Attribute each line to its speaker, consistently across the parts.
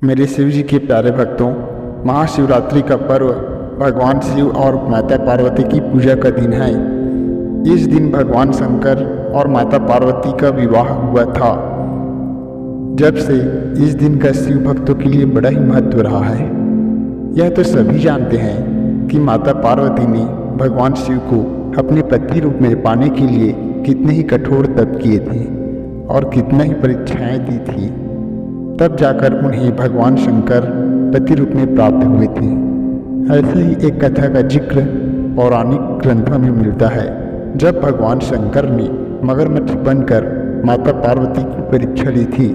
Speaker 1: मेरे शिव जी के प्यारे भक्तों, महाशिवरात्रि का पर्व भगवान शिव और माता पार्वती की पूजा का दिन है। इस दिन भगवान शंकर और माता पार्वती का विवाह हुआ था। जब से इस दिन का शिव भक्तों के लिए बड़ा ही महत्व रहा है। यह तो सभी जानते हैं कि माता पार्वती ने भगवान शिव को अपने पति रूप में पाने के लिए कितने ही कठोर तप किए थे और कितना ही परीक्षाएं दी थी, तब जाकर उन्हें भगवान शंकर पति रूप में प्राप्त हुए थे। ऐसे ही एक कथा का जिक्र पौराणिक ग्रंथों में मिलता है, जब भगवान शंकर ने मगरमच्छ बनकर माता पार्वती की परीक्षा ली थी।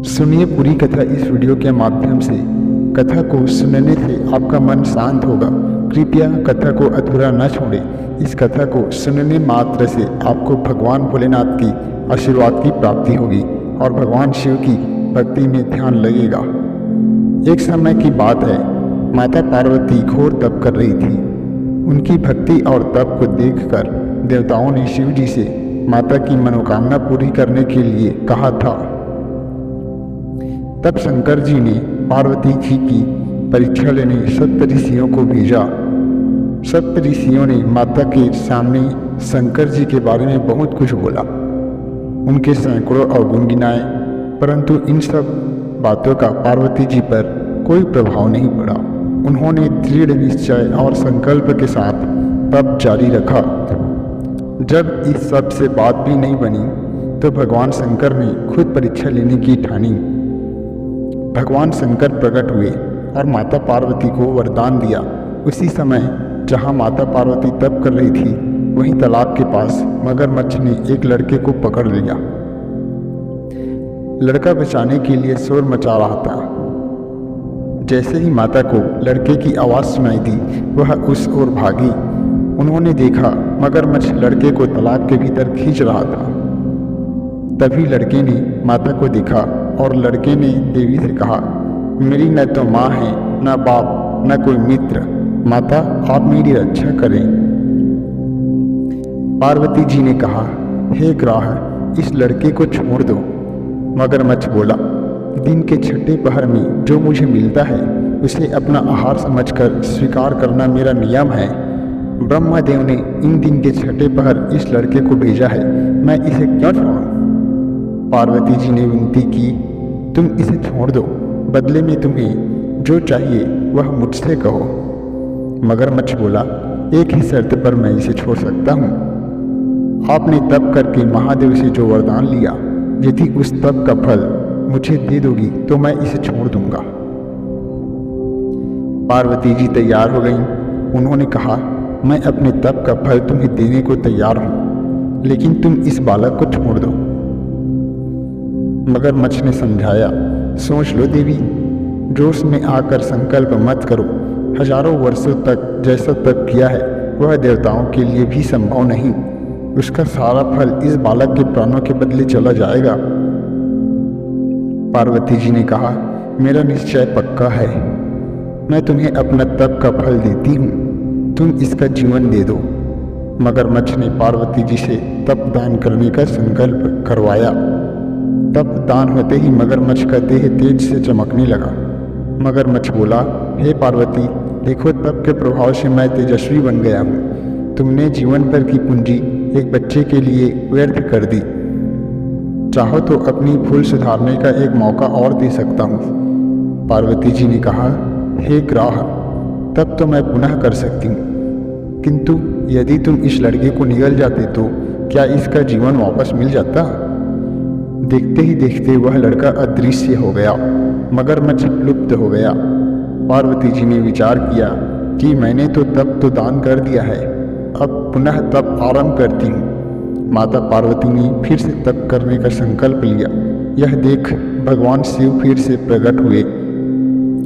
Speaker 1: सुनिए पूरी कथा इस वीडियो के माध्यम से। कथा को सुनने से आपका मन शांत होगा। कृपया कथा को अधूरा न छोड़ें। इस कथा को सुनने मात्र से आपको भगवान भोलेनाथ की आशीर्वाद की प्राप्ति होगी और भगवान शिव की भक्ति में ध्यान लगेगा। एक समय की बात है, माता पार्वती घोर तप कर रही थी। उनकी भक्ति और तप को देखकर देवताओं ने शिव जी से माता की मनोकामना पूरी करने के लिए कहा था। तब शंकर जी ने पार्वती जी की परीक्षा लेने सप्त ऋषियों को भेजा। सप्त ऋषियों ने माता के सामने शंकर जी के बारे में बहुत कुछ बोला, उनके सैकड़ों अवगुण गिनाए, परंतु इन सब बातों का पार्वती जी पर कोई प्रभाव नहीं पड़ा। उन्होंने दृढ़ निश्चय और संकल्प के साथ तप जारी रखा। जब इस सब से बात भी नहीं बनी तो भगवान शंकर ने खुद परीक्षा लेने की ठानी। भगवान शंकर प्रकट हुए और माता पार्वती को वरदान दिया। उसी समय जहाँ माता पार्वती तप कर रही थी, वहीं तालाब के पास मगरमच्छ ने एक लड़के को पकड़ लिया। लड़का बचाने के लिए शोर मचा रहा था। जैसे ही माता को लड़के की आवाज़ सुनाई दी, वह उस ओर भागी। उन्होंने देखा मगरमच्छ लड़के को तालाब के भीतर खींच रहा था। तभी लड़के ने माता को देखा और लड़के ने देवी से कहा, मेरी न तो माँ है, न बाप, न कोई मित्र। माता, आप मेरी रक्षा करें। पार्वती जी ने कहा, हे ग्राह, इस लड़के को छोड़ दो। मगरमच्छ बोला, दिन के छठे पहर में जो मुझे मिलता है उसे अपना आहार समझकर स्वीकार करना मेरा नियम है। ब्रह्मदेव ने इन दिन के छठे पहर इस लड़के को भेजा है, मैं इसे क्यों छोड़ूं? पार्वती जी ने विनती की, तुम इसे छोड़ दो, बदले में तुम्हें जो चाहिए वह मुझसे कहो। मगरमच्छ बोला, एक ही शर्त पर मैं इसे छोड़ सकता हूँ। आपने तप करके महादेव से जो वरदान लिया, यदि उस तप का फल मुझे दे दोगी तो मैं इसे छोड़ दूंगा। पार्वती जी तैयार हो गईं। उन्होंने कहा, मैं अपने तप का फल तुम्हें देने को तैयार हूँ, लेकिन तुम इस बालक को छोड़ दो। मगरमच्छ ने समझाया, सोच लो देवी, जोश में आकर संकल्प मत करो। हजारों वर्षों तक जैसा तप किया है वह देवताओं के लिए भी संभव नहीं। उसका सारा फल इस बालक के प्राणों के बदले चला जाएगा। पार्वती जी ने कहा, मेरा निश्चय पक्का है, मैं तुम्हें अपना तप का फल देती हूँ, तुम इसका जीवन दे दो। मगरमच्छ ने पार्वती जी से तप दान करने का संकल्प करवाया। तप दान होते ही मगरमच्छ का देह तेज से चमकने लगा। मगरमच्छ बोला, हे पार्वती, देखो तप के प्रभाव से मैं तेजस्वी बन गया हूँ। तुमने जीवन भर की पूंजी एक बच्चे के लिए व्यर्थ कर दी। चाहो तो अपनी भूल सुधारने का एक मौका और दे सकता हूँ। पार्वती जी ने कहा, हे ग्राह, तब तो मैं पुनः कर सकती हूँ, किंतु यदि तुम इस लड़के को निगल जाते तो क्या इसका जीवन वापस मिल जाता? देखते ही देखते वह लड़का अदृश्य हो गया। मगरमच्छ लुप्त हो गया। पार्वती जी ने विचार किया कि मैंने तो तप तो दान कर दिया है, अब पुनः तप आरंभ करती हूँ। माता पार्वती ने फिर से तप करने का संकल्प लिया। यह देख भगवान शिव फिर से प्रकट हुए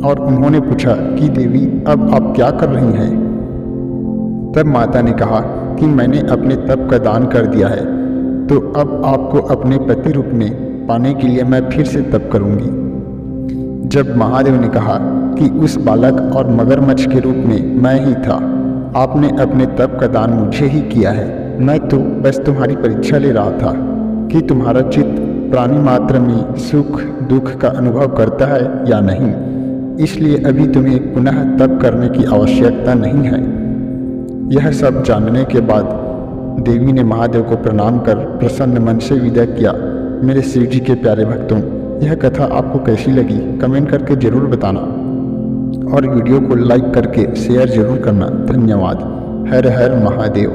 Speaker 1: और उन्होंने पूछा कि देवी, अब आप क्या कर रही हैं? तब माता ने कहा कि मैंने अपने तप का दान कर दिया है, तो अब आपको अपने पति रूप में पाने के लिए मैं फिर से तप करूंगी। जब महादेव ने कहा कि उस बालक और मगरमच्छ के रूप में मैं ही था, आपने अपने तप का दान मुझे ही किया है, मैं तो बस तुम्हारी परीक्षा ले रहा था कि तुम्हारा चित्त प्राणी मात्र में सुख दुख का अनुभव करता है या नहीं, इसलिए अभी तुम्हें पुनः तप करने की आवश्यकता नहीं है। यह सब जानने के बाद देवी ने महादेव को प्रणाम कर प्रसन्न मन से विदा किया। मेरे शिव जी के प्यारे भक्तों, यह कथा आपको कैसी लगी कमेंट करके ज़रूर बताना और वीडियो को लाइक करके शेयर ज़रूर करना। धन्यवाद। हर हर महादेव।